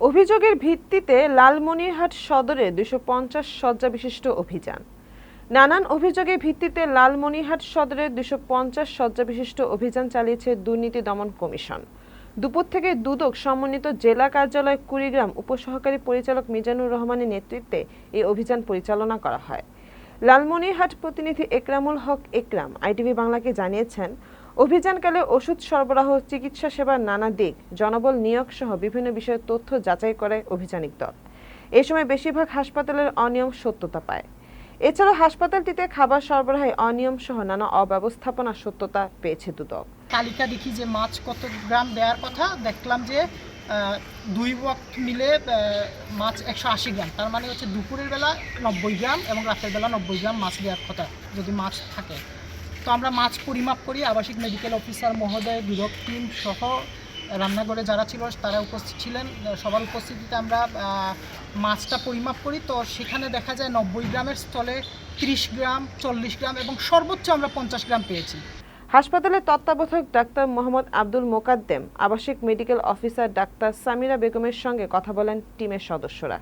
অভিযোগের ভিত্তিতে লালমনিরহাট সদরে 250 শয্যা বিশিষ্ট অভিযান। নানান অভিযোগের ভিত্তিতে লালমনিরহাট সদরে 250 শয্যা বিশিষ্ট অভিযান চালিয়েছে দুর্নীতি দমন কমিশন। দুপুর থেকে দুদক সমন্বিত জেলা কার্যালয় কুড়িগ্রাম উপসহকারী পরিচালক মিজানুর রহমানের নেতৃত্বে এই অভিযান পরিচালনা করা হয়। লালমনিরহাট প্রতিনিধি একরামুল হক একরাম আইটিভি বাংলাকে জানিয়েছেন, অভিযানকালে ওষুধ সরবরাহ, চিকিৎসা সেবার নানা দিক, জনবল নিয়োগ সহ বিভিন্ন বিষয়ে তথ্য যাচাই করে অভিযানিক দল। এই সময় বেশিরভাগ হাসপাতালের অনিয়ম সত্যতা পায়। এছাড়া হাসপাতালটিতে খাবার সরবরাহে অনিয়ম সহ নানা অব্যবস্থাপনা সত্যতা পেয়েছে দুদক। তালিকা দেখি যে মাছ কত গ্রাম দেওয়ার কথা, দেখলাম যে 2 ওয়াক্ত মিলে মাছ 180 গ্রাম, তার মানে হচ্ছে দুপুরের বেলা 90 গ্রাম এবং রাতের বেলা 90 গ্রাম মাছ দেওয়ার কথা যদি মাছ থাকে। তো আমরা মাছ পরিমাপ করি, আবাসিক মেডিকেল অফিসার মহোদয়, দুদক টিম সহ রান্নাঘরে যারা ছিল তারা উপস্থিত ছিলেন, সবার উপস্থিতিতে আমরা মাছটা পরিমাপ করি। তো সেখানে দেখা যায় 90 গ্রামের স্থলে 30 গ্রাম, 40 গ্রাম এবং সর্বোচ্চ আমরা 50 গ্রাম পেয়েছি। হাসপাতালের তত্ত্বাবধায়ক ডাক্তার মোহাম্মদ আব্দুল মোকাদ্দেম, আবাসিক মেডিকেল অফিসার ডাক্তার সামিরা বেগমের সঙ্গে কথা বলেন টিমের সদস্যরা।